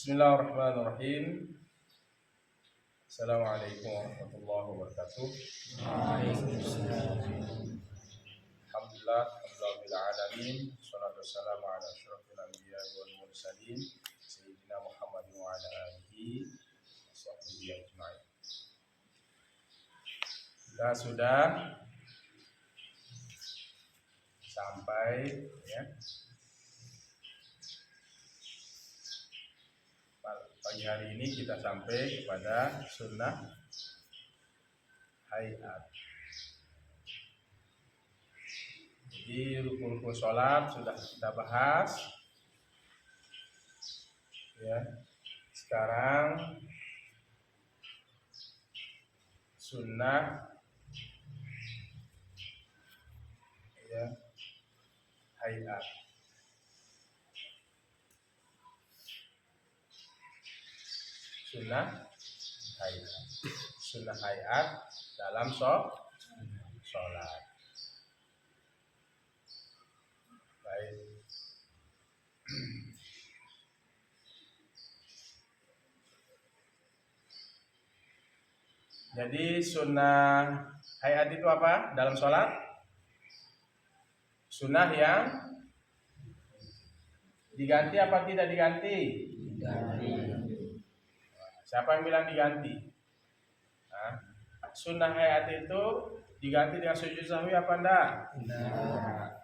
Bismillahirrahmanirrahim. Assalamualaikum warahmatullahi wabarakatuh. Waalaikumsalam. Alhamdulillah, alhamdulillah alamin. Wassalatu wassalamu ala asyrofil anbiya wal mursalin sayyidina Muhammadin wa ala alihi washabbihi ajmain. Kita sudah sampai pagi hari ini kita sampai kepada sunnah hayat. Jadi rukun-rukun sholat sudah kita bahas. Sekarang sunnah hayat. Sunnah hayat dalam sholat. Baik. Jadi sunnah hayat itu apa dalam sholat? Sunnah yang diganti apa tidak diganti? Siapa yang bilang diganti? Sunnah hayat itu diganti dengan sujud sahwi apa enggak? Enggak.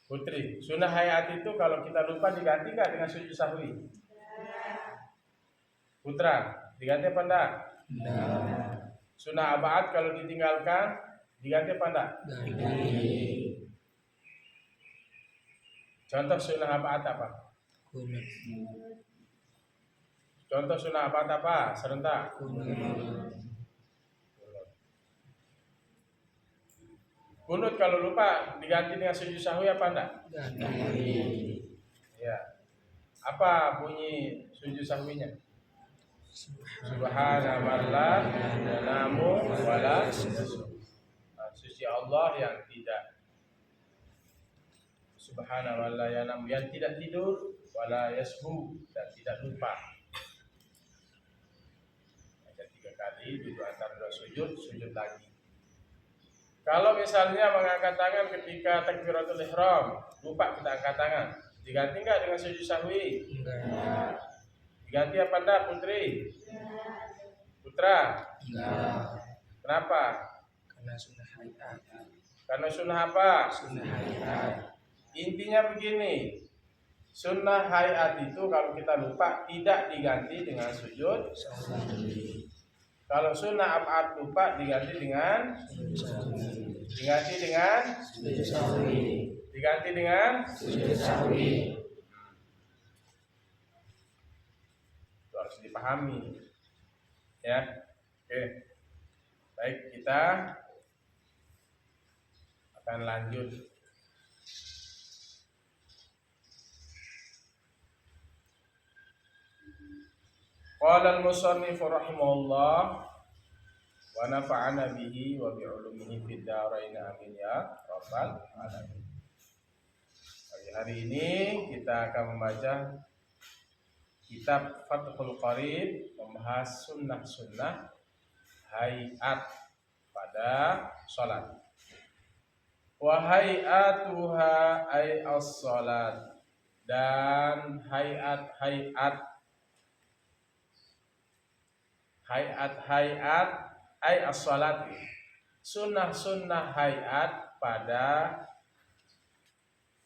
Putri, sunnah hayat itu kalau kita lupa diganti enggak dengan sujud sahwi? Putra, diganti apa enggak? Enggak. Sunnah abad kalau ditinggalkan diganti apa enggak? Ganti. Contoh sunnah abad apa? Kunut. Contoh sunnah abad apa? Serentak. Kunut kalau lupa diganti dengan sujud sahwi apa enggak? Ganti. Ya. Apa bunyi sujud sahwinya? Subhanallah namu wala suci Allah yang tidak subhanallah yang tidak tidur wala yashu dan tidak lupa. Ada 3 kali duduk antara 2 sujud lagi. Kalau misalnya mengangkat tangan ketika takbiratul ihram, lupa kita angkat tangan, diganti enggak dengan sujud sahwi? Enggak. Diganti apa enggak, Putri? Putra? Enggak. Kenapa? Karena sunnah hayat. Karena sunnah apa? Sunnah hayat. Intinya begini, sunnah hayat itu kalau kita lupa tidak diganti dengan sujud. Kalau sunnah abad lupa diganti dengan sujud sahwi. Itu harus dipahami. Ya. Oke. Baik, kita akan lanjut. Qala al-musannif rahimahullah wa nafa'ana bihi wa bi 'ulumihi fid dharain amin ya rabbal alamin. Hari ini kita akan membaca kitab Fathul Qarib, membahas sunnah-sunnah hayat pada salat. Wa hayatuha ay as-salat, dan hayat ay as-salat, sunnah-sunnah hayat pada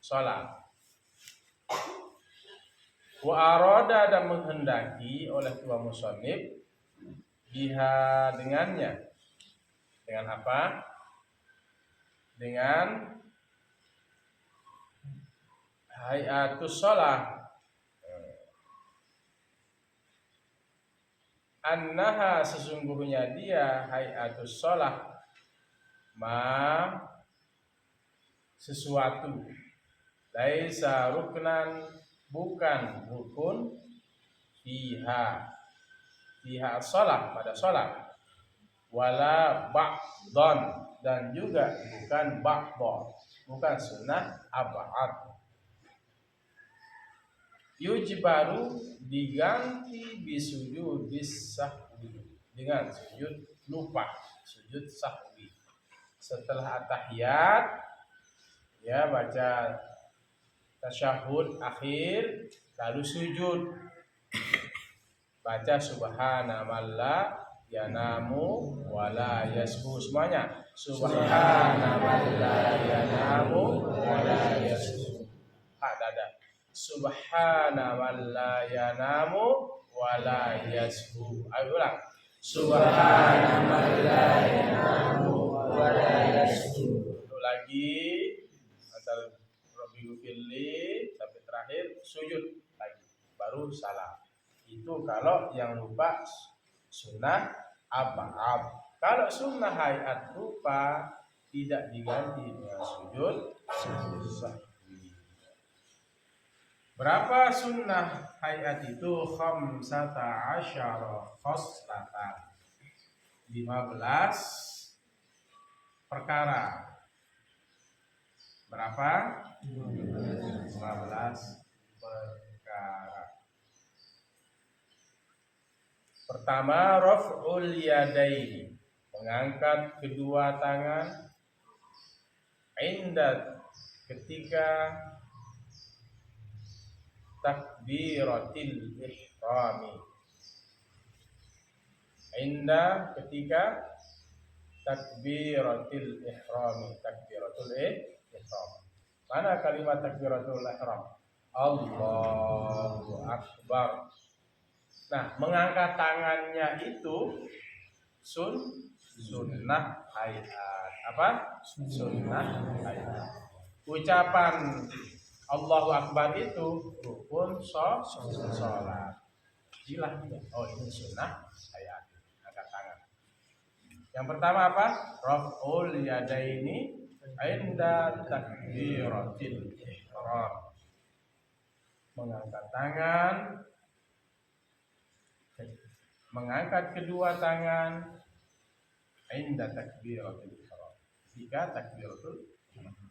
salat. Wa arada, dan menghendaki oleh tua musannif biha, dengannya. Dengan apa? Dengan hayatus shalah, annaha, sesungguhnya dia hayatus shalah, ma sesuatu, laisa ruknan, bukan rukun, fiha shalah, pada shalat, wala ba'dhan, dan juga bukan ba'da, bukan sunnah ab'ad. Yujbaru diganti bisujudis sahwi, dengan sujud lupa, sujud sahwi. Setelah at-tahiyat ya baca tasyahud akhir lalu sujud, baca subhana man la yanamu wala yasbu, semuanya subhana man la yanamu wala yasbu. Dada subhana man la yanamu wala yasbu. Ayo ulang. Subhana man la yanamu wala yasbu. Untuk lagi antara Rabbi Gufirli sampai terakhir sujud lagi baru salam. Itu kalau yang lupa sunnah ab'ad. Kalau sunnah hayat lupa tidak diganti dengan sujud sahwi. Berapa sunnah hayat itu? 15 khoslatan, 15 perkara. Berapa? 15 perkara. Pertama, raf'ul yadaini, mengangkat kedua tangan, inda, ketika takbiratil ihrami, inda, ketika takbiratil ihrami, takbiratul ihram. Mana kalimat takbiratul ihram? Allahu akbar. Nah, mengangkat tangannya itu sunnah hayat. Apa? Sunnah hayat. Ucapan Allahu akbar itu rukun sholat. Jelas ya. Oh, ini sunnah hayat. Angkat tangan. Yang pertama apa? Raf'ul yadaini inda takbiratil ihram. Mengangkat tangan, mengangkat kedua tangan inda takbiratul ihram, ketika takbiratul ihram.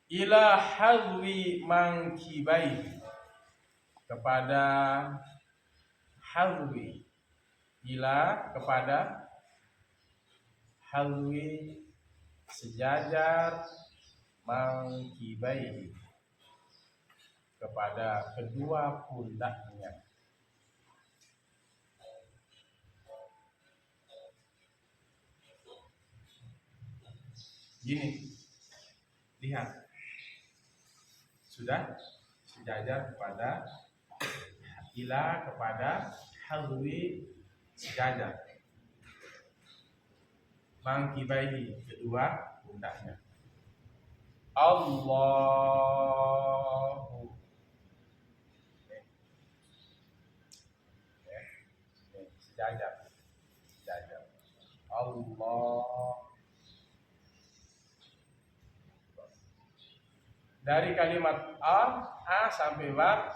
Ila hadwi mankibai, kepada hadwi, ila, kepada hadwi, sejajar, mankibai, kepada kedua pundaknya. Gini, lihat, sudah sejajar kepada ila, kepada halwi, sejajar, mangkibaihi, kedua pundaknya. Allahu, sejajar, sejajar. Allah. Dari kalimat a sampai ba,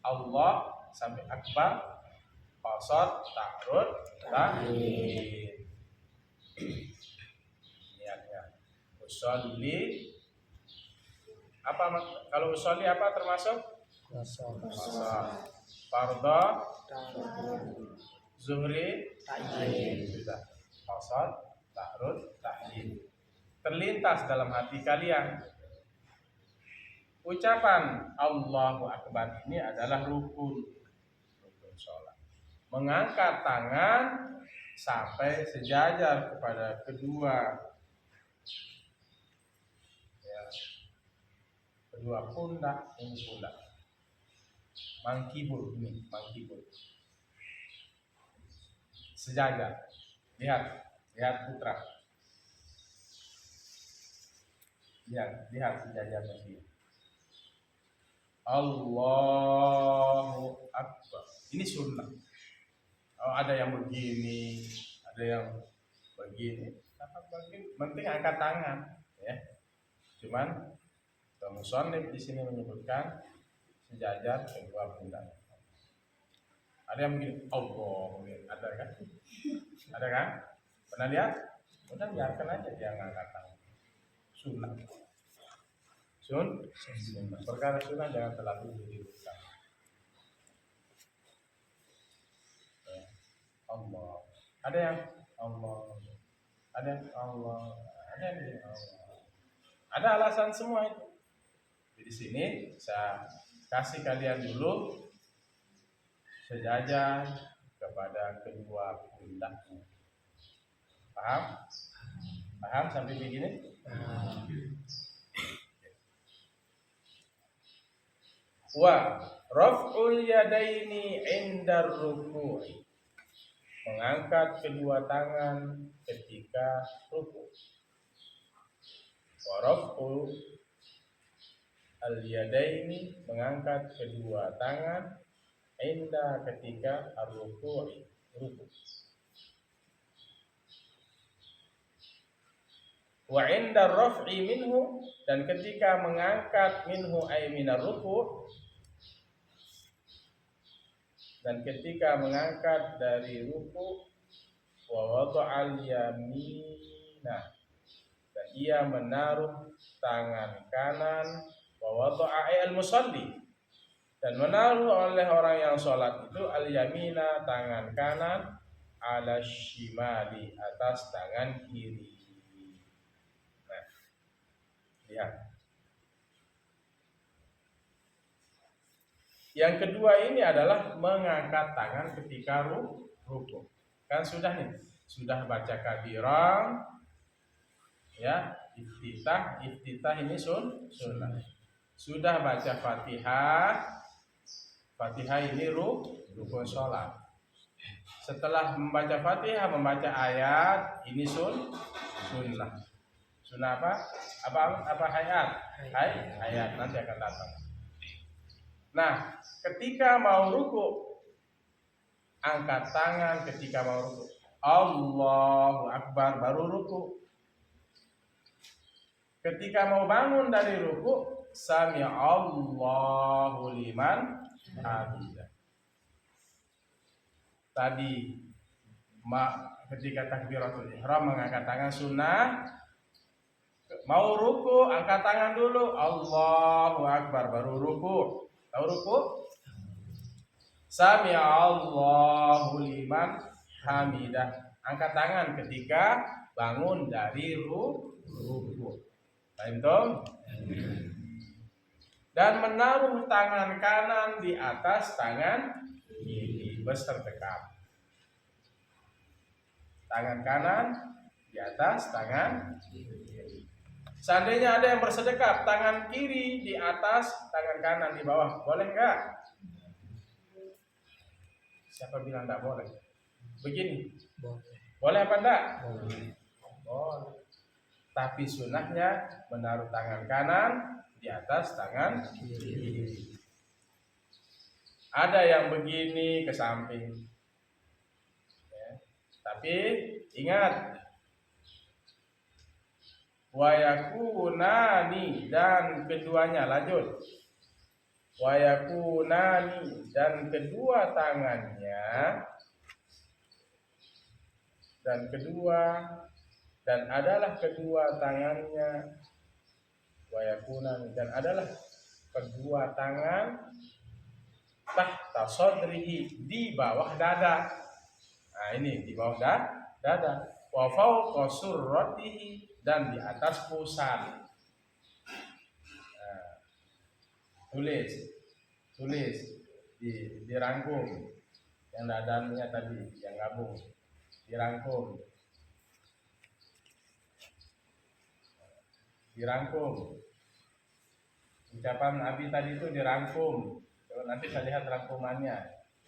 Allah sampai akbar, qasad, ta'rud, ta'in. Niatnya. Usolli, apa kalau usolli apa termasuk? Qasad. Fardhu, zuhri, ta'in. Sudah. Qasad, ta'rud, ta'in. Terlintas dalam hati kalian. Ucapan Allahu Akbar ini adalah rukun sholat. Mengangkat tangan sampai sejajar kepada kedua pundak, ini pundak. Mangkibul, ini mangkibul. Sejajar. Lihat putra. Lihat sejajarnya sini. Allahu Akbar. Ini sunnah. Oh, ada yang begini, ada yang begini. Penting angkat tangan, ya. Cuman musannif di sini menyebutkan sejajar kedua pundak. Ada yang begini, Allah, ada kan? Ada kan? Pernah lihat? Udah biarkan aja dia ngangkat tangan. Sunnah. Sunnah. Perkara sunnah jangan terlalu diributkan. Ya. Allah. Ada yang Allah. Ada yang Allah. Ada yang Allah. Ada alasan semua itu. Di sini saya kasih kalian dulu sejajar kepada kedua pundakmu. Paham? Paham sampai begini? Wa raf'ul yadaini 'inda ruku'i. Mengangkat kedua tangan ketika ruku'. Wa raf'ul al-yadaini, mengangkat kedua tangan inda, ketika ar-ruku'i, ruku'. Wa inda raf'i minhu, dan ketika mengangkat minhu ay minar ruku', dan ketika mengangkat dari ruku'. Wa wada'al yamina, dan ia menaruh tangan kanan. Wa wada'a ay al-musalli, dan menaruh oleh orang yang sholat itu al-yamina, tangan kanan, ala shimali, atas tangan kiri. Nah, lihat. Yang kedua ini adalah mengangkat tangan ketika ruku. Kan sudah nih, sudah baca kabirah, ya, iftitah ini sunnah. Sudah baca Fatihah ini rukun sholat. Setelah membaca Fatihah, membaca ayat, ini sunnah. Sunnah apa? Apa ayat? Ayat nanti akan datang. Nah, ketika mau ruku, angkat tangan ketika mau ruku. Allahu Akbar, baru ruku. Ketika mau bangun dari ruku, sami Allahu liman hamidah. Tadi ketika takbiratul ihram mengangkat tangan sunnah. Mau ruku, angkat tangan dulu, Allahu Akbar, baru ruku. Tahu ruku? Sami Allahu liman hamidah. Angkat tangan ketika bangun dari ruku. Paham? Dan menaruh tangan kanan di atas tangan kiri bersertekap. Tangan kanan di atas tangan kiri. Seandainya ada yang bersedekap, tangan kiri di atas, tangan kanan di bawah, boleh enggak? Siapa bilang enggak boleh? Begini, boleh apa enggak? Boleh. Tapi sunnahnya menaruh tangan kanan di atas tangan kiri. Ada yang begini ke samping, ya. Tapi ingat, wayakunani, dan keduanya, lanjut. Wayakunani, dan kedua tangannya, dan adalah kedua tangannya, wayakunani, dan adalah kedua tangan, tahta sodrihi, di bawah dada. Nah ini di bawah dada. Wa fawqa surratihi, dan di atas pusar. Nah, tulis dirangkum. Yang dadanya tadi, yang gabung, dirangkum. Ucapan Abi tadi itu dirangkum. Nanti saya lihat rangkumannya,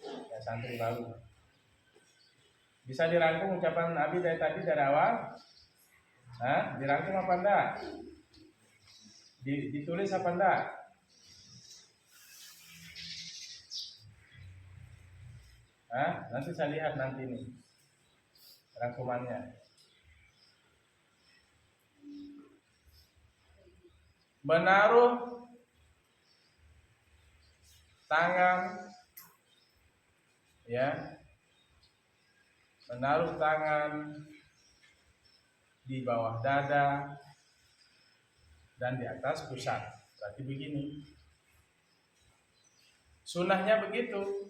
ya, santri baru. Bisa dirangkum ucapan Abi dari tadi, dari awal? Hah? Dirangkum apa enggak? Ditulis apa enggak? Hah? Nanti saya lihat nanti nih rangkumannya. Menaruh tangan, ya, menaruh tangan di bawah dada dan di atas pusat. Berarti begini. Sunnahnya begitu.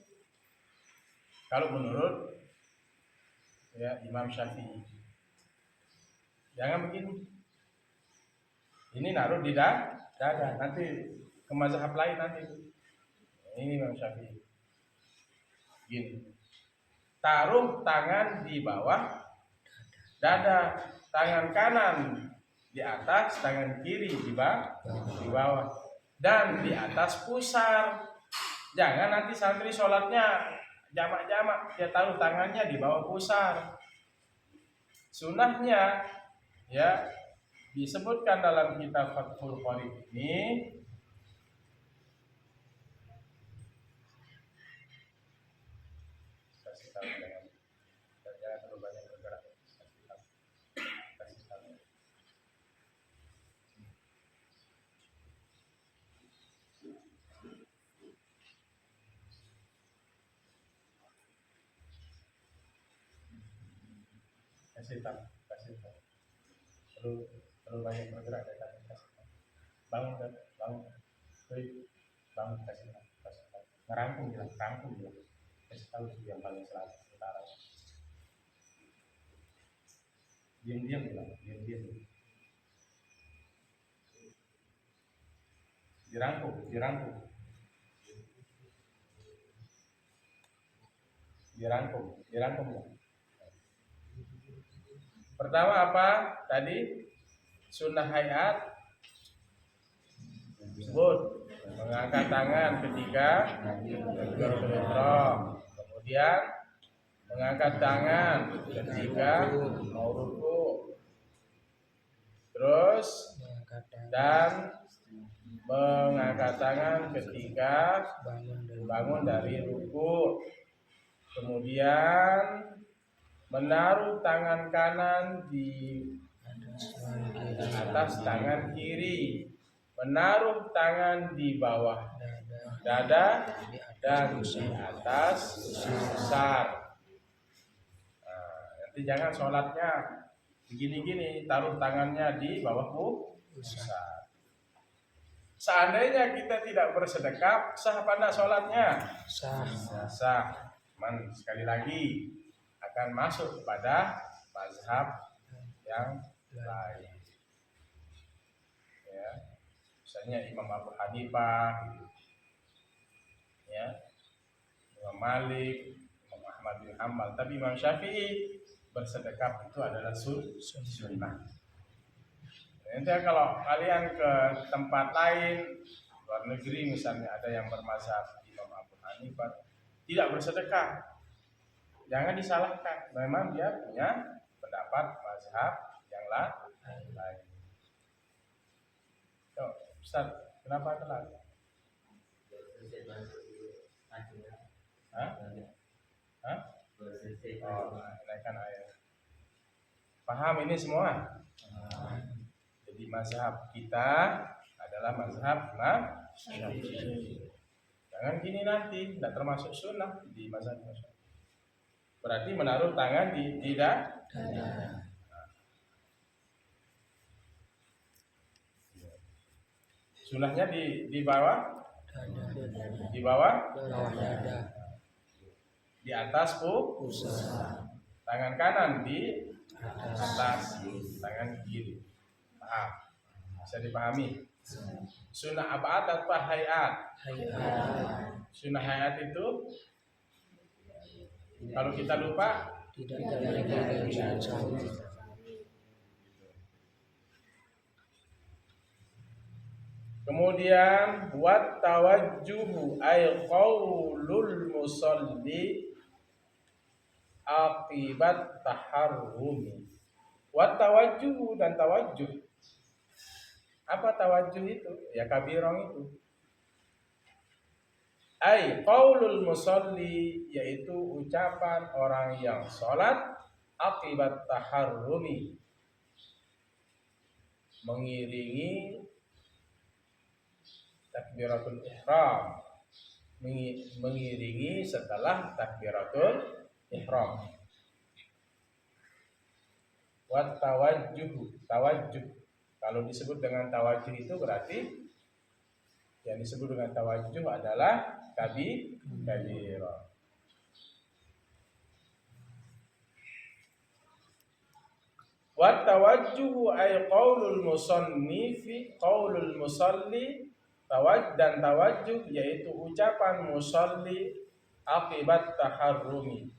Kalau menurut ya Imam Syafi'i. Jangan begini. Ini naruh di dada. Nanti ke mazhab lain nanti. Ini Imam Syafi'i. Gini. Taruh tangan di bawah dada, tangan kanan di atas, tangan kiri di bawah, dan di atas pusar. Jangan nanti santri sholatnya jamak-jamak, dia taruh tangannya di bawah pusar. Sunnahnya ya disebutkan dalam kitab Fathul Qorib ini, kasih tahu jangan terlalu banyak bergerak. Kasih tahu. Kasih tahu. Terlalu banyak bergerak dari tadi. Kasih tahu. Bangun. Bangun kasih tahu. Ngerangkum bilang. Kasih tahu yang paling selatan utara. Diam bilang. Dirangkum. Pertama apa? Tadi sunnah hayat sebut mengangkat tangan ketika takbiratul ihram. Kemudian mengangkat tangan ketika mau ruku. Terus dan mengangkat tangan ketika bangun dari ruku. Kemudian menaruh tangan kanan di atas tangan kiri, menaruh tangan di bawah dada dan di atas pusar. Nanti jangan sholatnya begini-gini, taruh tangannya di bawah pusar. Seandainya kita tidak bersedekap, sah apa enggak sholatnya? Sah. Sekali lagi akan masuk kepada mazhab yang lain. Ya, misalnya Imam Abu Hanifah, ya, Imam Malik, Imam Ahmad bin Hanbal. Tapi Imam Syafi'i bersedekap itu adalah sunnah. Nanti kalau kalian ke tempat lain, luar negeri misalnya, ada yang bermazhab Imam Abu Hanifah, tidak bersedekah, jangan disalahkan. Memang dia punya pendapat mazhab yang lain. Ustaz, kenapa telat? Hah? Oh, naikkan air. Paham ini semua? Jadi mazhab kita adalah mazhab Syafi'i. Jangan gini nanti, tidak termasuk sunnah di mazhab Syafi'i. Berarti menaruh tangan di dada. Sunnahnya di bawah, dada, di atas pusat. Tangan kanan di atas tangan kiri. Paham? Bisa dipahami? Sunnah abad atau hayat? Sunnah hayat itu kalau kita lupa tidak ada yang sama. Kemudian buat tawajjuhu ay qaulul musalli akibat taharrumi. Wat tawajjuhu dan tawajjuh. Apa tawajjuh itu? Ya kabirong itu. Ay qaulul musalli, yaitu ucapan orang yang sholat akibat taharrumi, mengiringi takbiratul ihram, mengiringi setelah takbiratul ihram. Wat tawajjuh. Kalau disebut dengan tawajjuh itu berarti yang disebut dengan tawajjuh adalah kabira. Wat tawajjuhu ay qaulul musalli dan tawajjuh yaitu ucapan musalli akibat taharrumi,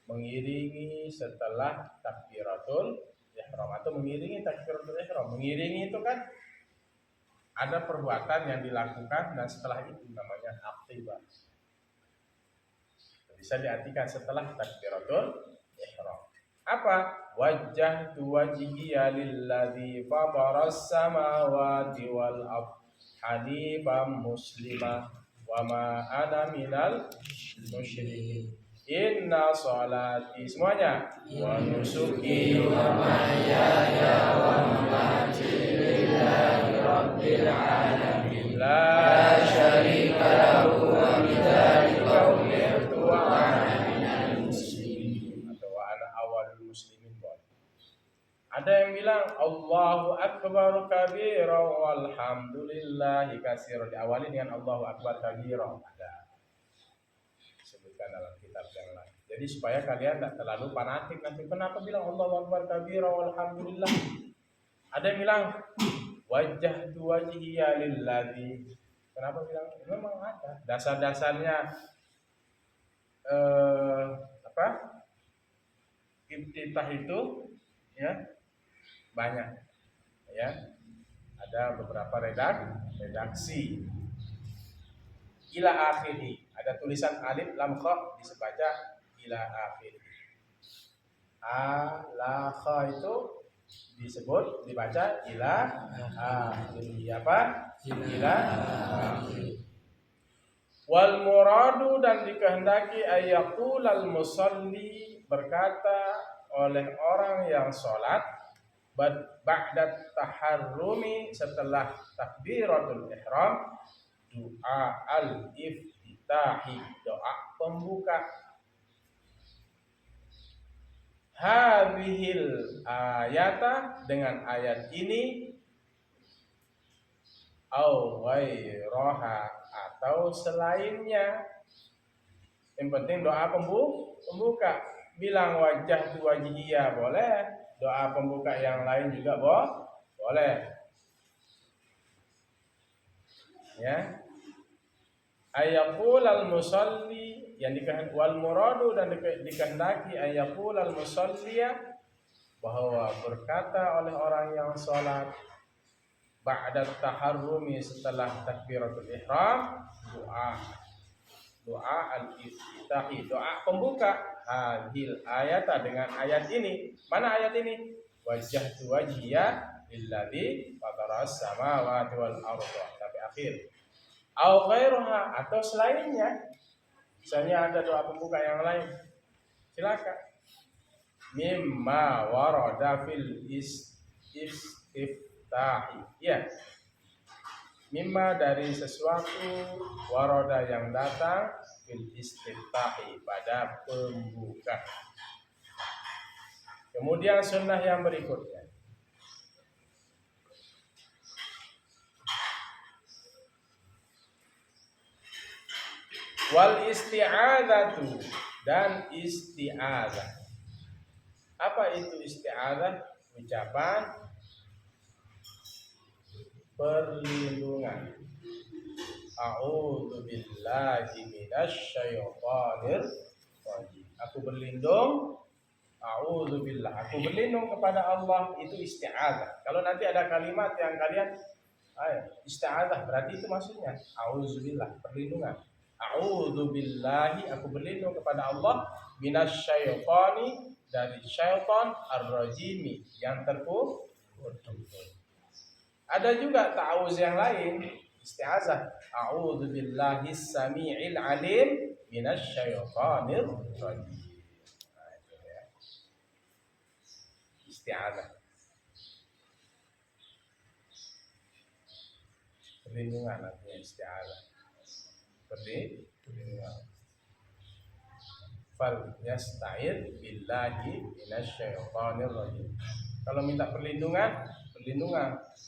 mengiringi setelah takbiratul ihram atau mengiringi takbiratul ihram. Mengiringi itu kan ada perbuatan yang dilakukan dan setelah itu namanya aqibat. Bisa diartikan setelah takbiratul ihram. Apa? Wajjahtu wajhiya lilladzi fataras samawati wal ardh hanifan muslima wa ma ana minal musyrikin. Inna salati semuanya wa nusuki wa mahyaya wa mamati lillahi rabbil alamin la syarika lahu wa bidzalika umirtu wa ana minal muslimin atau wa ana awwalul muslimin. Ada yang bilang Allahu akbar kabira walhamdulillahi katsira, diawali dengan Allahu akbar kabira. Ada disebutkan dalam kitab yang lain. Jadi supaya kalian tidak terlalu fanatik nanti kenapa bilang Allahu akbar kabira walhamdulillah. Ada yang bilang wajjahtu wajhiya lilladzi. Kenapa bilang? Memang ada dasar-dasarnya iftitah itu ya banyak ya, ada beberapa redaksi ila akhiri, ada tulisan alif lam kha dibaca ila akhiri. La kha itu dibaca ila akhiri apa? Ila akhiri. Wal muradu dan dikehendaki ayyaqulal musalli berkata oleh orang yang sholat ba'da taharrumi setelah takbiratul ihram doa al-iftitahi, doa pembuka. Hadhil ayata dengan ayat ini au ghairaha atau selainnya. Yang penting doa pembuka. Bilang wajah tu wajhiyah boleh, doa pembuka yang lain juga boleh. Ya. Ayaqul al-musalli yang dikehendaki wal muradu dan dikehendaki ayaqul al-musalliya bahwa berkata oleh orang yang salat ba'da taharrumi setelah takbiratul ihram doa al-iftitahi, doa pembuka hadil ayata dengan ayat ini. Mana ayat ini? Wajjahtu wajhiya lilladzi fataras samawati wal ardh sampai akhir. Au ghairuha atau selainnya. Misalnya ada doa pembuka yang lain. Silakan. Mimma warada fil istiftahi. Ya. Mimma dari sesuatu waroda yang datang fil istiftahi pada pembuka. Kemudian sunnah yang berikutnya. Wal isti'adzatu dan isti'adzah. Apa itu isti'adzah? Ucapan perlindungan. A'udzu billahi minasyaitonir rajim. Aku berlindung, a'udzu billah. Aku berlindung kepada Allah, itu isti'adzah. Kalau nanti ada kalimat yang kalian isti'adzah, berarti itu maksudnya a'udzu billah, perlindungan. A'udzu billahi, aku berlindung kepada Allah minasyaitoni, dari syaitan ar-rajimi yang terkutuk. Ada juga ta'awuz yang lain, isti'azah. A'udzu billahis samii'il 'alim minasyaitonir rajim. Nah, itu ya. Isti'azah. Perlindungan artinya isti'azah. Fal yasta'id billahi minasyaitonir rajim. Kalau minta perlindungan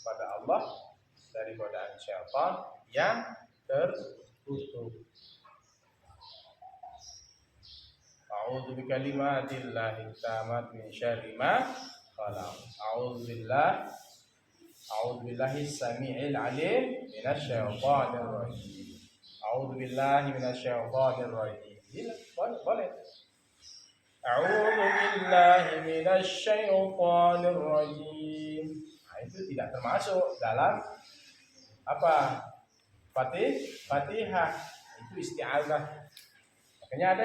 pada Allah dari godaan syaitan yang tertutup. A'udzu bikalimatillahi tammati min syarri ma khalaq. A'udzu billahi samii'il 'alim minasyaitonir rajim. A'udzu billahi minasyaitonir rajim. Boleh. A'udzu billahi minasyaitonir rajim. Nah, itu tidak termasuk dalam apa? Fatihah. Itu isti'adzah. Makanya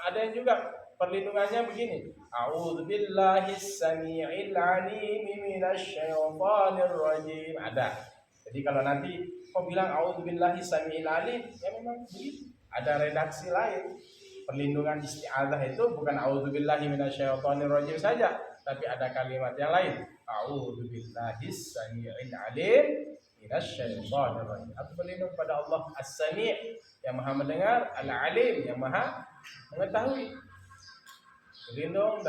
ada yang juga perlindungannya begini. A'udzu billahi samii'il 'alim minasyaitonir rajim. Ada. Jadi kalau nanti kau bilang a'udzu billahi samii'il 'alim, ya memang begitu. Ada redaksi lain. Perlindungan isti'adzah itu bukan a'udzubillahi minasyaitonir rajim saja, tapi ada kalimat yang lain. A'udzubillahi samii'il 'alim minasyaitonir rajim. Aku berlindung pada Allah As-Sami' yang Maha mendengar, Al-'Alim yang Maha mengetahui. Berlindung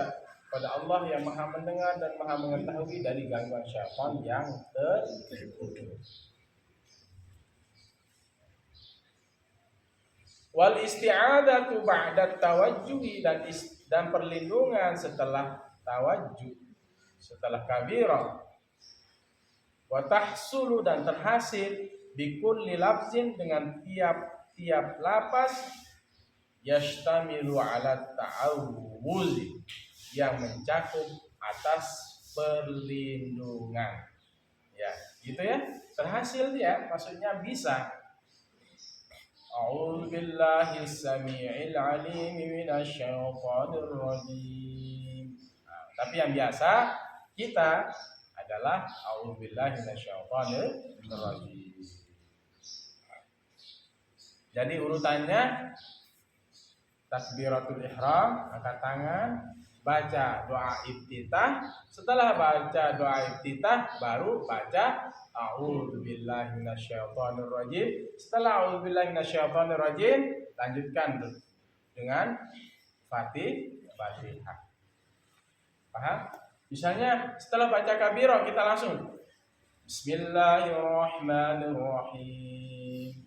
pada Allah yang Maha mendengar dan Maha mengetahui dari gangguan syaitan yang tertutup. Wal isti'adzatu ba'da tawajjuhi, dan perlindungan setelah tawajjuh, setelah kabirah. Wa tahsulu, dan terhasil bikulli lafzin, dengan tiap lapas yashtamilu ala ta'awuz, yang mencakup atas perlindungan. Ya, gitu ya. Terhasil dia, maksudnya bisa. A'udzu billahi samii'il 'alim minasyaitonir rajim. Nah, tapi yang biasa kita adalah a'udzu billahi minasyaitonir rajim. Jadi urutannya takbiratul ihram, angkat tangan, baca doa iftitah. Setelah baca doa iftitah baru baca a'udzu billahi minasyaitonir rajim. Setelah a'udzu billahi minasyaitonir rajim, lanjutkan dengan Fatihah. Paham? Misalnya setelah baca kabirah kita langsung Bismillahirrahmanirrahim.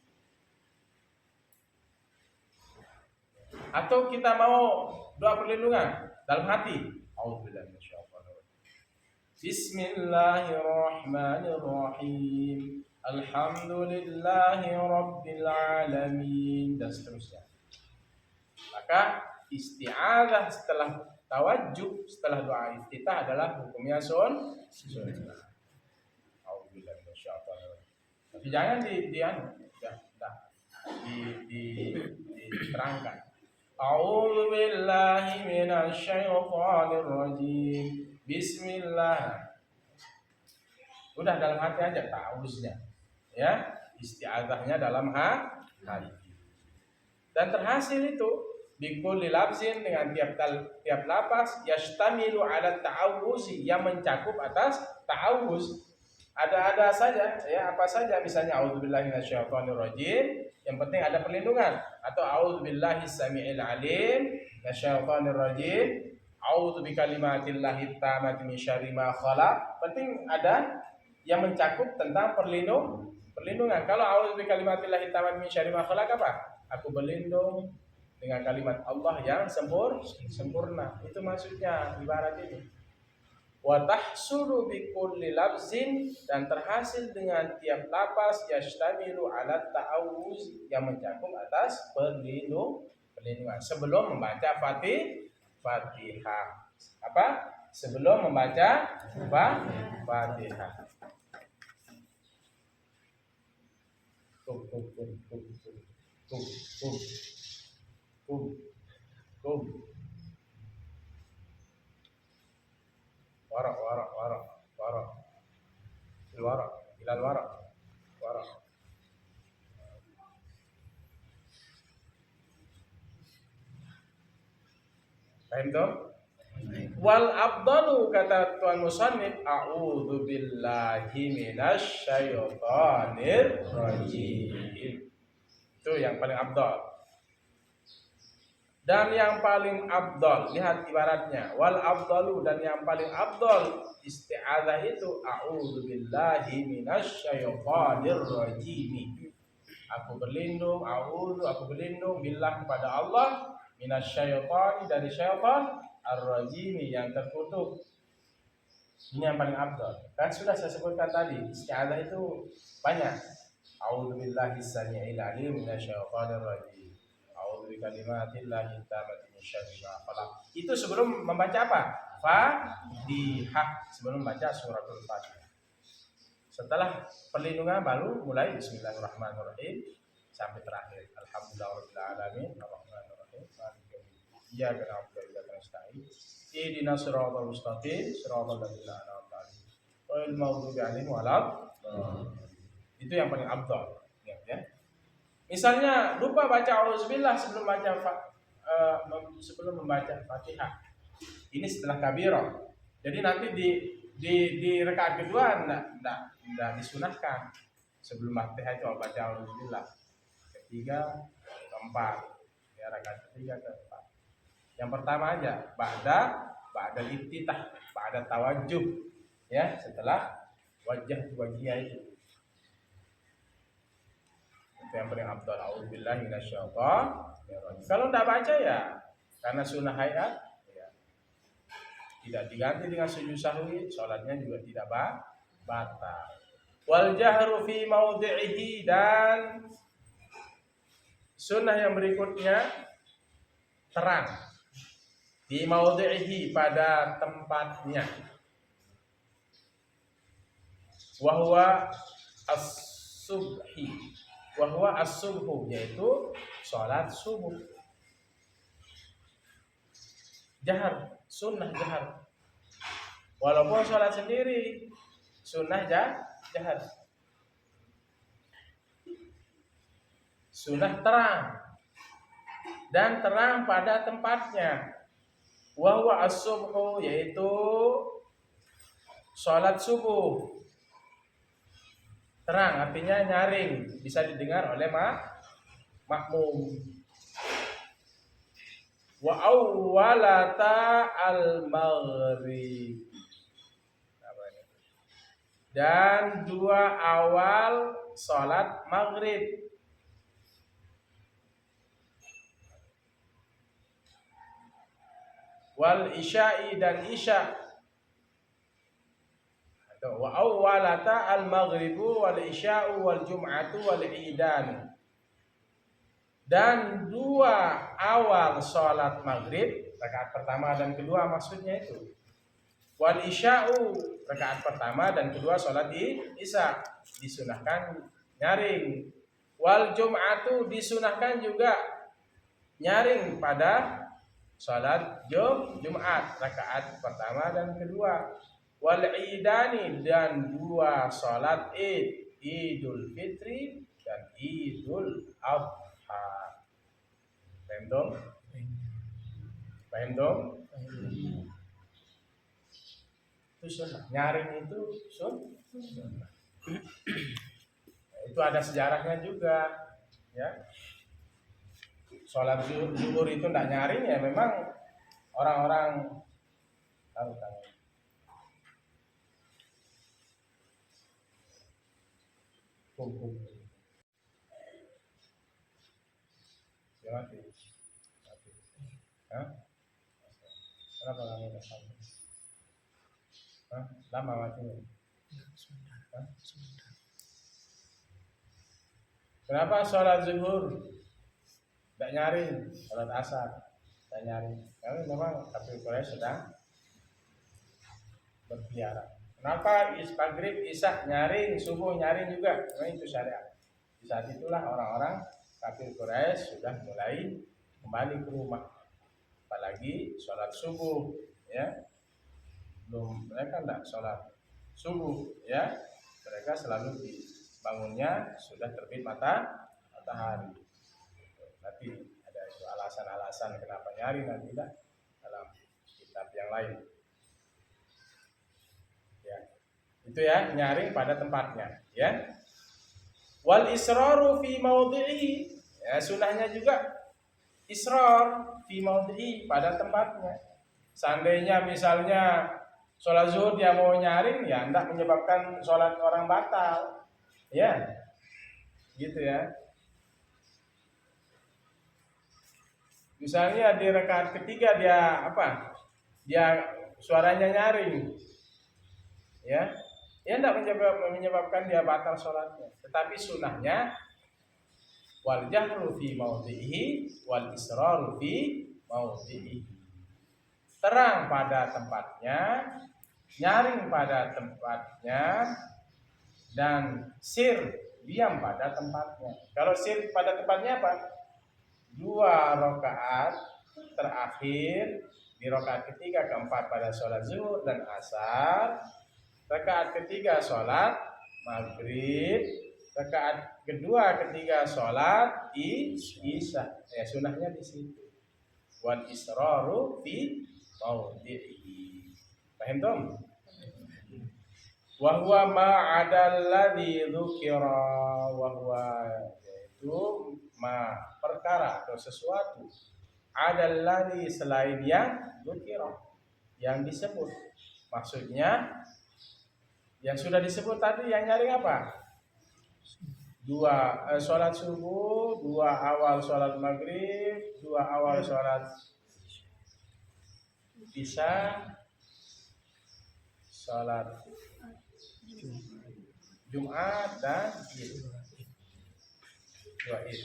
Atau kita mau doa perlindungan dalam hati, a'udzubillahi minasyaitonir rajim. Bismillahirrahmanirrahim. Alhamdulillahi rabbil alamin, dan seterusnya. Maka isti'adzah setelah tawajjuh, setelah doa iftitah adalah hukumnya sunnah. A'udzubillahi minasyaitonir rajim. Tapi jangan diterangkan. A'udzu billahi minasyaitonir rajim. Bismillah. Udah dalam hati aja ta'awuznya. Ya, isti'adzahnya dalam hati. Dan terhasil itu bikulli lafzin, dengan tiap lapas yashtamilu ala ta'awuzi, yang mencakup atas ta'awuz. Ada saja, ya, apa saja, misalnya a'udzubillahi minasyaitonir rajim, yang penting ada perlindungan, atau a'udzubillahi samii'il 'alim minasyaitonir rajim, a'udzu bikalimatillahi tammati min syarri ma khalaq. Penting ada yang mencakup tentang perlindungan. Kalau a'udzu bikalimatillahi tammati min syarri ma khalaq, apa? Aku berlindung dengan kalimat Allah yang sempurna. Itu maksudnya ibarat ini. Wa tahsulu bikulli lafzin, dan terhasil dengan tiap lapas yashtamilu ala ta'awuz, yang mencakup atas perlindungan sebelum membaca Fatihah. Apa? Sebelum membaca Fatihah. Warak. Ilal warak. Paham toh? Wal afdalu, kata Tuan Musannif, a'udzu billahi minasyaitonir rajim. Itu yang paling afdal. Dan yang paling afdal, lihat ibaratnya, wal afdalu, dan yang paling afdal isti'adzah itu a'udzubillahi minasyaitonir rajim. Aku berlindung, aku berlindung billah kepada Allah minasyaitani, dari syaitan ar-rajim, yang terkutuk. Ini yang paling afdal. Kan sudah saya sebutkan tadi, isti'adzah itu banyak. A'udzubillahi samii'il 'alim minasyaitonir rajim. A'udzu bikalimatillahi tammati min syarri ma khalaq. Itu sebelum membaca apa? Fatihah, sebelum membaca suratul Fatihah. Setelah perlindungan baru mulai bismillahirrahmanirrahim sampai terakhir. Alhamdulillahirabbil alamin arrahmanir rahim maliki yaumiddin. Iyyaka na'budu wa iyyaka nasta'in. Ihdinas siratal mustaqim siratal ladzina an'amta 'alaihim ghairil maghdubi 'alaihim waladdallin. Itu yang paling afdal, ya. Misalnya lupa baca auzubillah sebelum membaca Fatihah. Ini setelah kabirah. Jadi nanti di rakaat kedua enggak disunahkan. Sebelum Fatihah itu baca auzubillah. Ketiga, keempat. Ya, rakaat ketiga, keempat. Yang pertama aja, ba'da iftitah, ba'da tawajjuh. Ya, setelah wajhiyah itu. Yang paling afdal, a'udzubillahi minasyaitonir rajim. Kalau enggak baca ya karena sunnah hayat ya, tidak diganti dengan sujud sahwi, salatnya juga tidak batal. Wal jahru fi maudhi'ihi, dan sunnah yang berikutnya terang fi maudhi'ihi, pada tempatnya. Wa huwa as-subhi, wahwa as-subhu, yaitu sholat subuh. Jahar, sunnah jahar. Walaupun sholat sendiri, sunnah jahar. Sunnah terang, dan terang pada tempatnya. Wahwa as-subhu, yaitu sholat subuh. Terang artinya nyaring, bisa didengar oleh makmum. Wa awwalata al-maghrib, dan dua awal salat maghrib. Wal isya'i, dan isya'. Wa awwalata al-maghribu wal isya'u wal jum'atu wal idan, dan dua awal sholat maghrib, rakaat pertama dan kedua maksudnya itu. Wal isya'u, rakaat pertama dan kedua sholat isya, disunahkan nyaring. Wal jum'atu, disunahkan juga nyaring pada sholat Jumat, rakaat pertama dan kedua. Wal idani, dan dua salat id, Idul Fitri dan Idul Adha. Paham dong? Itu sunnah. Nyaring itu sunnah. Itu ada sejarahnya juga, ya. Salat zuhur itu enggak nyaring ya, memang orang-orang tahu. Kumpul. Ya mati. Hah? Kenapa kamu tak sampai? Hah? Lama matinya? Hah? Kenapa sholat zuhur tidak nyaring, sholat asar tidak nyaring? Karena memang kafir Quraisy sedang berkeliaran. Kenapa maghrib, isya nyaring, subuh nyaring juga? Memang itu syariat. Di saat itulah orang-orang kafir Quraisy sudah mulai kembali ke rumah. Apalagi sholat subuh, ya. Belum, mereka tidak sholat subuh, ya. Mereka selalu dibangunnya sudah terbit matahari. Nanti ada itu alasan-alasan kenapa nyaring, nanti tidak dalam kitab yang lain. Ya. Itu ya, nyaring pada tempatnya, ya. Wal israru fi maudhi'i, Ya, sunahnya juga israr fi maudhi'i, pada tempatnya. Seandainya misalnya sholat zuhur dia mau nyaring, ya hendak menyebabkan sholat orang batal. Ya, gitu ya. Misalnya di rakaat ketiga dia apa? Dia suaranya nyaring. Ya. Ya hendak menyebabkan dia batal sholatnya. Tetapi sunahnya wal jahru fi maudhi'i wal israru fi maudhi'i. Terang pada tempatnya, nyaring pada tempatnya, dan sir diam pada tempatnya. Kalau sir pada tempatnya apa? 2 rakaat terakhir di rakaat ketiga keempat pada sholat zuhur dan asar, rakaat ketiga sholat maghrib, rakaat kedua ketiga sholat isya. Ya, sunahnya di situ. Wal israru fi maudhi'i. Paham tom? Wa huwa ma 'adal ladzi dzukira, wa huwa yaitu ma perkara atau sesuatu, 'adal ladzi selain yang dzukira, yang disebut. Maksudnya yang sudah disebut tadi, yang nyaring apa? 2 sholat subuh, 2 awal sholat maghrib, 2 awal sholat isya, sholat Jumat dan Id. 2 Id.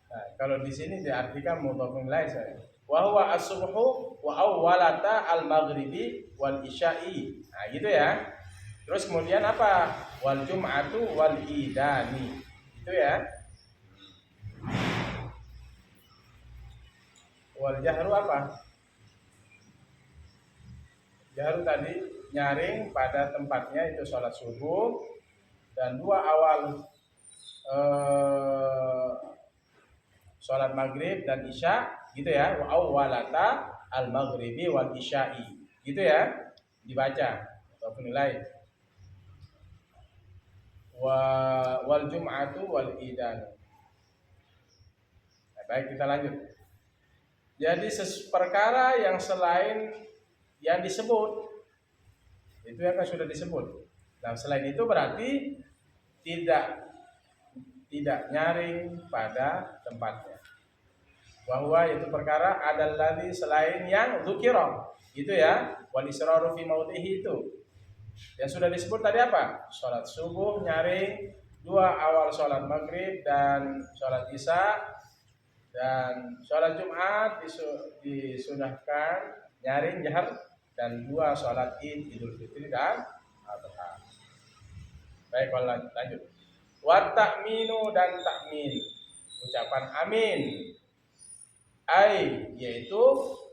Nah, kalau di sini diartikan mudhafun ilaih saya. Wa huwa as-subhu wa awwalata al-maghribi wal isya'i. Nah, gitu ya. Terus kemudian apa? Wal jum'atu wal idani. Itu ya. Wal jahru apa? Jahru tadi nyaring pada tempatnya, itu sholat subuh, dan 2 awal sholat maghrib dan isya, gitu ya. Wa awwalata al maghribi wal isya'i, gitu ya, dibaca atau penilai. Wal jum'atu wal idan. Nah, baik, kita lanjut. Jadi perkara yang selain yang disebut, itu yang sudah disebut. Nah, selain itu berarti tidak nyaring pada tempatnya. Bahwa itu perkara adalah selain yang dzukira, itu ya. Wal israru fi maudhi'i, itu yang sudah disebut tadi apa? Sholat subuh nyaring, 2 awal sholat maghrib dan sholat isya, dan sholat Jumat disunahkan nyaring jahar, dan 2 sholat Id, Idul Fitri dan Adha. Baik, kalau lanjut. Wa ta'minu, dan takmin, ucapan amin. Ai, yaitu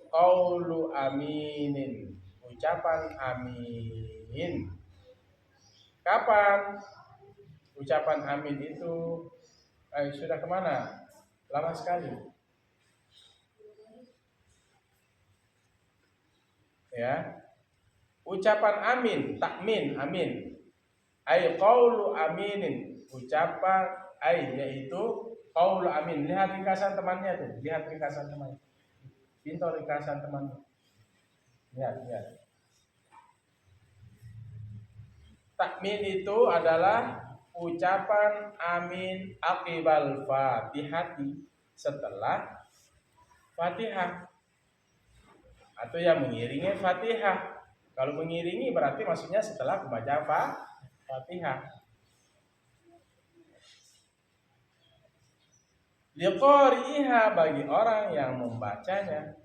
qaulu aminin, ucapan amin. Kapan ucapan amin itu? Sudah kemana? Lama sekali. Ya. Ucapan amin, takmin, amin. Ai qaulu aminin, ucapan yaitu qaulu amin. Lihat ringkasan temannya tuh, lihat ringkasan temannya. Pintu ringkasan temannya. Lihat. Takmin itu adalah ucapan amin aqibal fatihati, setelah Fatihah, atau yang mengiringi Fatihah. Kalau mengiringi berarti maksudnya setelah membaca Fatihah. Liqari'iha, bagi orang yang membacanya.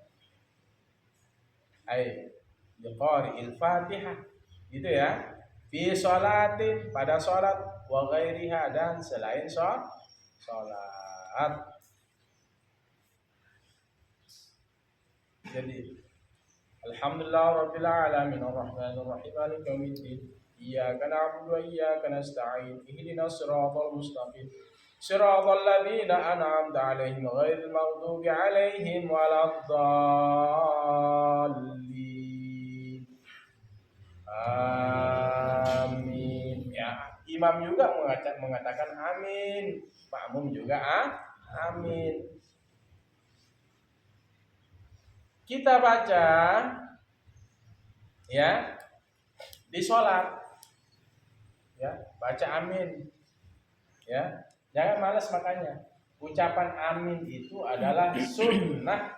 Liqari'il Fatihah, gitu ya. Fi sholatin, pada sholat, wa ghairiha, dan selain sholat. Jadi alhamdulillah rabbil alamin arrahmanir rahim maliki yaumiddin iyyaka na'budu wa iyyaka nasta'in ihdinas siratal mustaqim siratal ladzina an'amta 'alaihim ghairil maghdubi 'alaihim waladdallin. Amin. Imam juga mengatakan amin, makmum juga amin. Kita baca ya di sholat ya, baca amin ya, jangan malas. Makanya ucapan amin itu adalah sunnah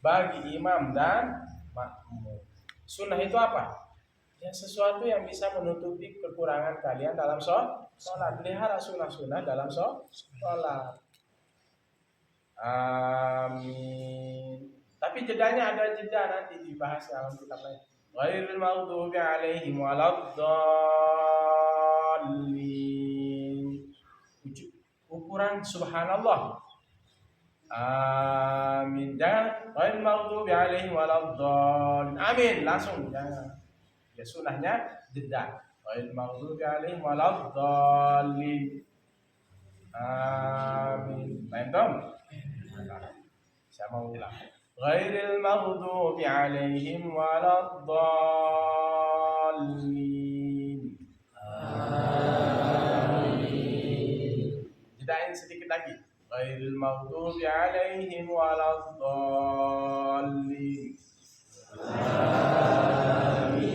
bagi imam dan makmum. Sunnah itu apa? Ya, sesuatu yang bisa menutupi kekurangan kalian dalam sholat. Pelihara sunnah-sunnah dalam sholat. Amin. Tapi jedanya ada jeda, nanti dibahas dalam kitab lain. Ghairil maghdubi alaihim waladdallin. Ukuran subhanallah. Amin. Jangan ghairil maghdubi alaihim waladdallin. Amin langsung, jangan. Ya sunahnya jeda. Ghairil maghdubi alaihim waladdallin. Amin. Main dong. Saya mau ulang. Ghairil maghdubi alaihim waladdallin. Amin. Jedain sedikit lagi. Ghairil maghdubi alaihim waladdallin. Amin.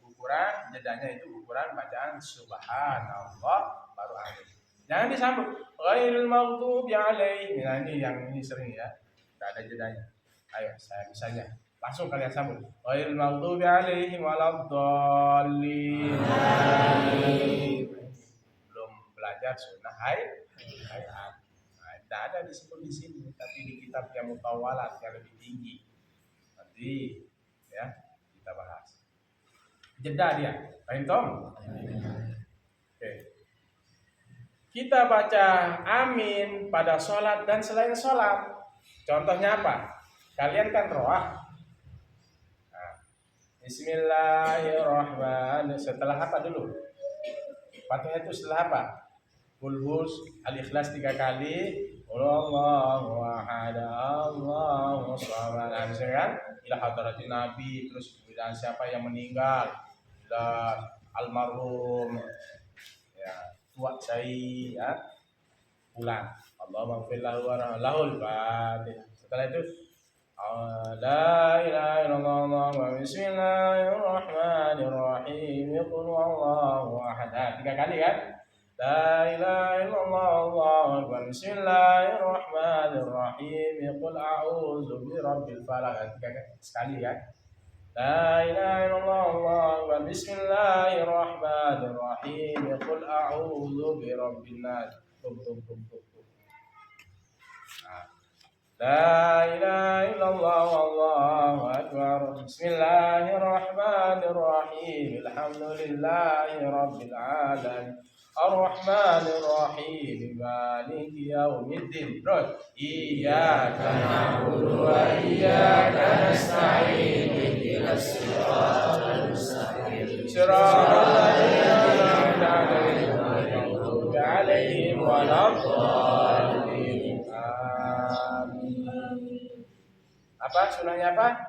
Ukuran jedanya itu ukuran bacaan subhanallah baru amin. Jangan disambung. Ghairil maghdubi alaihim. Nah, ini sering ya. Enggak ada jedanya. Ayo, saya misalnya langsung kalian sambung. Ghairil maghdubi alaihim waladdallin. Belum belajar sunnah hayat. Nah, tidak ada disebut di sini, tapi di kitab yang mutawalat yang lebih tinggi. Nanti ya kita bahas. Jeda dia. Paham Tom? Oke. Kita baca amin pada sholat dan selain sholat. Contohnya apa? Kalian kan roah. Nah, Bismillahirrahmanirrahim. Setelah apa dulu? Fatihah itu setelah apa? Kulhus, al-ikhlas 3 kali. Allahu ahad, Allahu samad. Kan? Ila hadratin Nabi. Terus kemudian siapa yang meninggal? Ila almarhum. Ya. Tua saya ya, pulang. Allahumma ighfir lahu warhamhu. Setelah itu la ilaha illallah wa bismillahirrahmanirrahim. Qul huwallahu ahad. 3 kali kan? La ilaha illallah Allahu akbar. Bismillahirrahmanirrahim. Qul a'udzu birabbil falaq. 3 sekali kan? La ilaha illallah Allahu akbar. Bismillahirrahmanirrahim. Qul a'udzu birabbin nas. La ilaha illallah Allahu akbar. Bismillahirrahmanirrahim. Alhamdulillahi rabbil alamin. Ar-Rahmanir Rahim. Maliki yaumiddin. Terus iyyaka na'budu wa iyyaka nasta'in. Ihdinas siratal mustaqim. Siratal ladzina an'amta 'alaihim waladdallin. Amin. Apa sunahnya apa?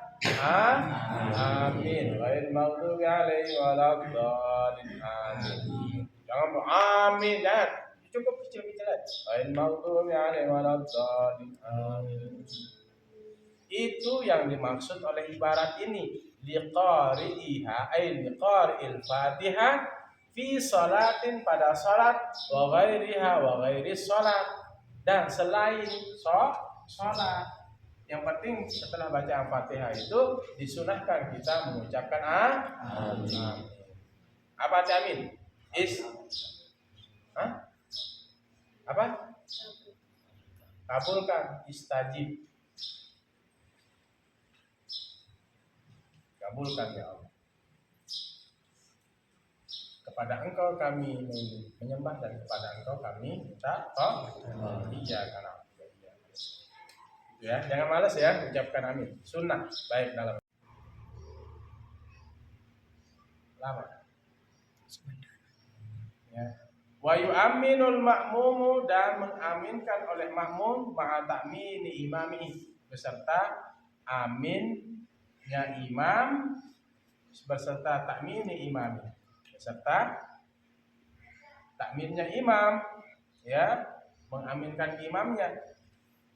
Amin. Ghairil maghdubi 'alaihim waladdallin. Amin. Jangan amin, jangan. Cukup kecil-kecil aja. Ghairil maghdubi 'alaihim waladdallin. Amin. Itu yang dimaksud oleh ibarat ini. Liqari'iha ay liqari'il Fatihah fi salatin pada salat wa ghairiha wa ghairi salat dan selain salat. Yang penting setelah baca Al-Fatihah itu disunahkan kita mengucapkan amin. Apa amin? Apa? Kabulkan, istajib. Kabulkan ya Allah. Kepada Engkau kami menyembah dan kepada Engkau kami minta iya karena ya, jangan malas ya ucapkan amin. Sunnah baik dalam lama. Ya. Wa yu'minul ma'mumu dan mengaminkan oleh makmum ma'a ta'mini imami beserta aminnya imam beserta takmini imam, beserta takminnya imam, ya, mengaminkan imamnya,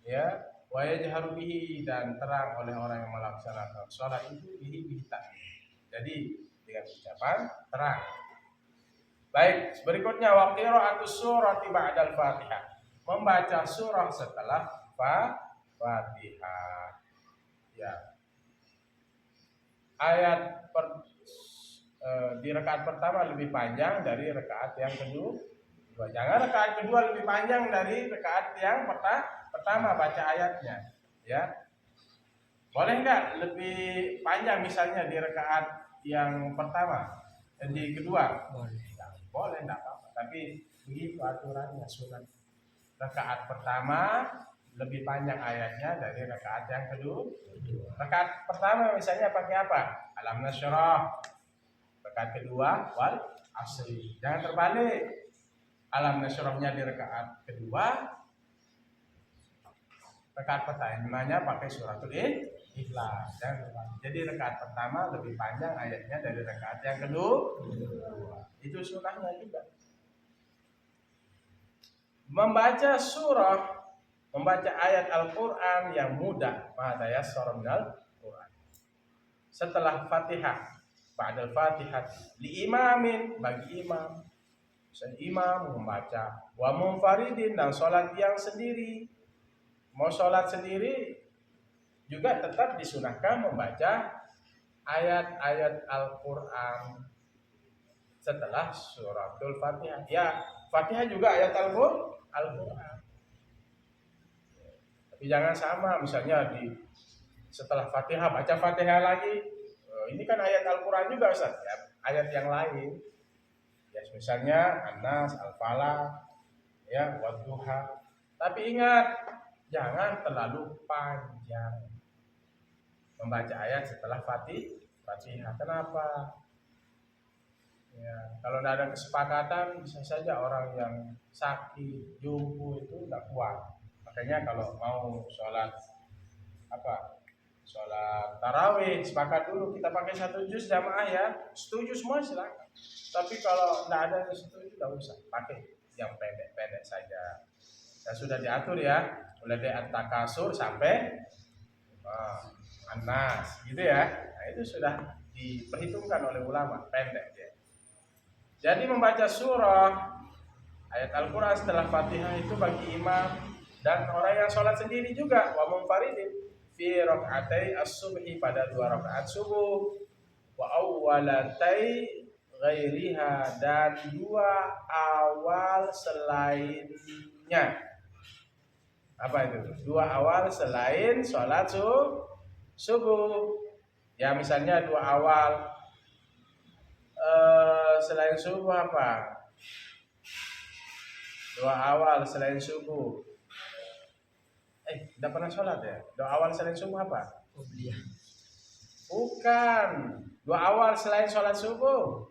ya, wa yajharu bihi, dan terang oleh orang yang melaksanakan sholat itu bihi takmin. Jadi dengan ucapan terang. Baik, berikutnya wa qira'atus surati ba'dal Fatihah. Membaca surah setelah Fatihah. Ya. Di rakaat pertama lebih panjang dari rakaat yang kedua. Jangan rakaat kedua lebih panjang dari rakaat yang pertama baca ayatnya, ya. Boleh nggak lebih panjang misalnya di rakaat yang pertama, di kedua? Boleh, nggak apa-apa. Tapi begitu aturannya sunat. Rakaat pertama lebih panjang ayatnya dari rakaat yang kedua. Rakaat pertama misalnya pakai apa? Alam nasyrah. Rakaat kedua wal asri. Jangan terbalik. Alam nasyrahnya di rakaat kedua, rakaat pertamanya pakai suratul Ikhlas. Jadi rakaat pertama lebih panjang ayatnya dari rakaat yang kedua. Itu sunahnya juga. Membaca ayat Al-Quran yang mudah, ma'ata yassara minal Quran. Setelah Fatihah, ba'dal Fatihah, li imamin, bagi imam. Imam membaca wa munfaridin, dan sholat yang sendiri. Mau sholat sendiri juga tetap disunahkan membaca ayat-ayat Al-Quran setelah suratul Fatihah. Ya, Fatihah juga ayat Al-Quran. Tapi jangan sama, misalnya setelah Fatihah baca Fatihah lagi. Ini kan ayat Al-Quran juga, Ustaz, ya, ayat yang lain. Ya, misalnya An-Nas, Al-Falaq, ya, Wadduha. Tapi ingat, jangan terlalu panjang membaca ayat setelah Fatihah. Kenapa? Ya, kalau tidak ada kesepakatan, bisa saja orang yang sakit, jumpuh itu tidak kuat. Makanya kalau mau sholat tarawih, sepakat dulu kita pakai 1 juz jamaah, ya. Setuju semua silakan. Tapi kalau tidak ada yang setuju, tidak usah pakai yang pendek-pendek saja. Ya, sudah diatur, ya, mulai dari At-Takasur sampai An-Nas, gitu ya. Nah, itu sudah diperhitungkan oleh ulama, pendek ya. Jadi membaca surah ayat Al-Quran setelah Fatihah itu bagi imam dan orang yang sholat sendiri juga, wa munfaridin fi rakaatai as-subhi, pada 2 rakaat subuh, wa awwalatai ghairiha, dan 2 awal selainnya. Apa itu? 2 awal selain sholat subuh. Ya, misalnya 2 awal selain subuh apa? 2 awal selain subuh. Tidak pernah sholat ya? 2 awal selain subuh apa? Bukan. 2 awal selain sholat subuh.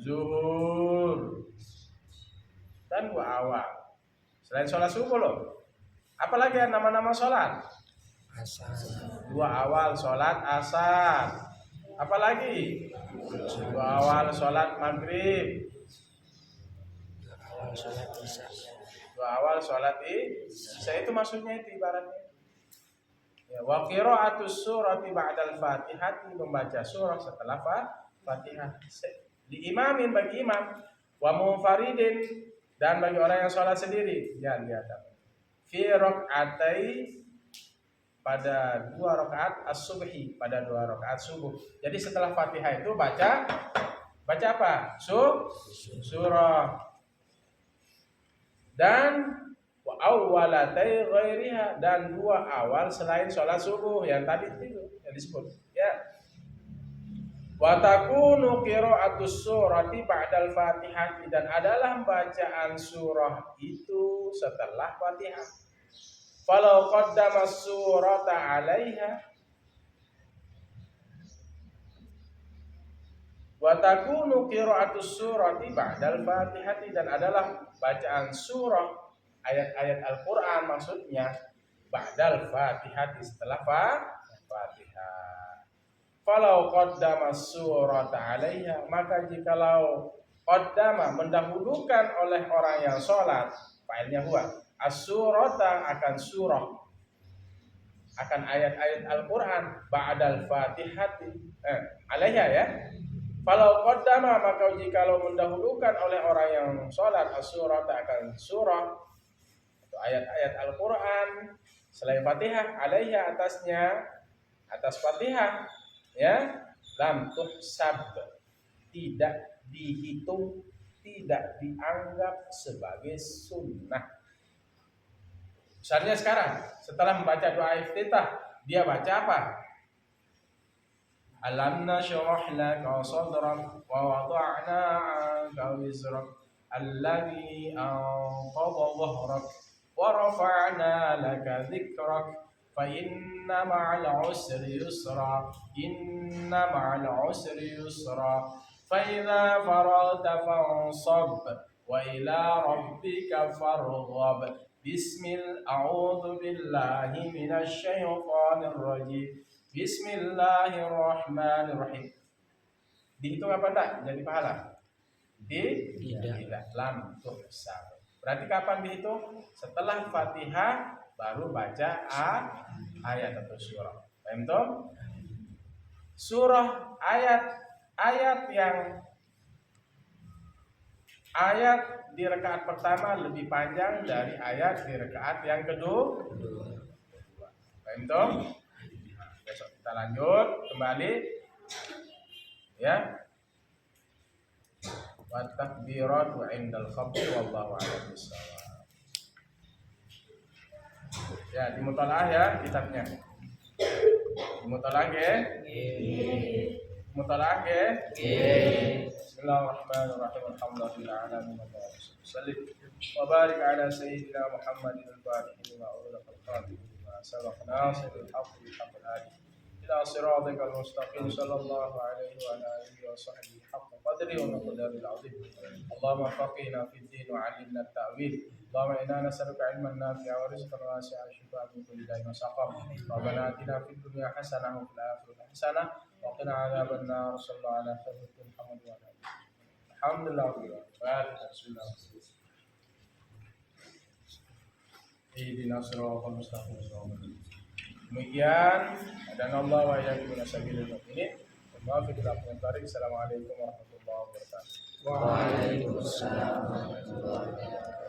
Zuhur. Dan 2 awal selain sholat subuh loh. Apalagi nama-nama sholat? Asar. 2 awal sholat asar. Apalagi? 2 awal sholat maghrib. 2 awal sholat isya. 2 awal sholat isya, itu maksudnya itu ibaratnya. Ya, wa qira'atus surati ba'dal Fatihah, membaca surah setelah Fatihah. Di imamin, bagi imam, wa munfaridin, dan bagi orang yang sholat sendiri. Ya, lihat. Fi rakaatai, pada 2 rakaat as-subhi, pada 2 rakaat subuh. Jadi setelah Fatihah itu baca apa? Surah. Dan wa awwalatai ghairiha, dan 2 awal selain sholat subuh yang tadi itu yang disebut, ya. Wa takunu qira'atus surati ba'dal Fatihah, dan adalah bacaan surah itu setelah Fatihah. Falau qaddama surata 'alaiha, wa takunu qira'atus surati ba'dal Fatihah, dan adalah bacaan surah ayat-ayat Al-Quran maksudnya ba'dal Fatihah, setelah Fatihah. Falau qaddama surata 'alaiha, maka jikalau qaddama mendahulukan oleh orang yang sholat, fa'ilnya huwa as-surata akan surah, akan ayat-ayat Al-Quran ba'dal fatihati 'alaiha ya. Falau qaddama, maka jikalau mendahulukan oleh orang yang sholat as-surata akan surah atau ayat-ayat Al-Quran selain Fatihah, 'alaiha atasnya, atas Fatihah ya, lam tuhsab, tidak dihitung, tidak dianggap sebagai sunnah. Misalnya sekarang setelah membaca doa iftitah, dia baca apa? Alam nashrah laka sadrak wa wada'na 'anka wizrak alladhi anqadha dhahrak wa rafa'na laka dhikrak fa inna ma'al usri yusra, inna ma'al usri yusra, fa idza faragta fansab wa ila rabbika farghab. A'udzu billahi minasy syaithanir rajim. Bismillahirrahmanirrahim. Dihitung apa enggak jadi pahala? Tidak. Lam tuhsab. Berarti kapan dihitung? Setelah Fatihah baru baca ayat atau surah. Paham toh? Surah ayat di rakaat pertama lebih panjang dari ayat di rakaat yang kedua. Paham toh? Besok kita lanjut kembali ya. Wa takbiratu 'indal khabri wallahu a'lam bissawab. Ya, dimutalaah ya kitabnya. Dimutalaah nggih? Nggih. Mutalaah nggih? Nggih. Bismillahirrahmanirrahim. Alhamdulillahi alamin wa sallim wa barik ala sayyidina Muhammadin al-fatih lima ughliqa al-khatib lima sabaqa nasiril haqqi bil haqqi al-hadi ila siratikal mustaqim sallallahu alaihi wa alihi wa sahbihi haqqa qadri wa miqdaril azim. Allahumma faqihna fid din wa 'allimna at-ta'wil. Allahumma inna nas'aluka 'ilman nafi'an wa rizqan wasi'an wa shifaa'an min kulli da'in wa saqam. Rabbana atina fid dunya hasanah wa fil akhirati hasanah wa qina 'adzaban nar. Sallallahu ala sayyidina Muhammad wa ala alihi. Alhamdulillah. Bismillah. Ihdinas siratal mustaqim. Demikian dan Allah wa iyyakum minasabilil mu'minin. Assalamualaikum warahmatullahi wabarakatuh. Waalaikumsalam warahmatullahi wabarakatuh.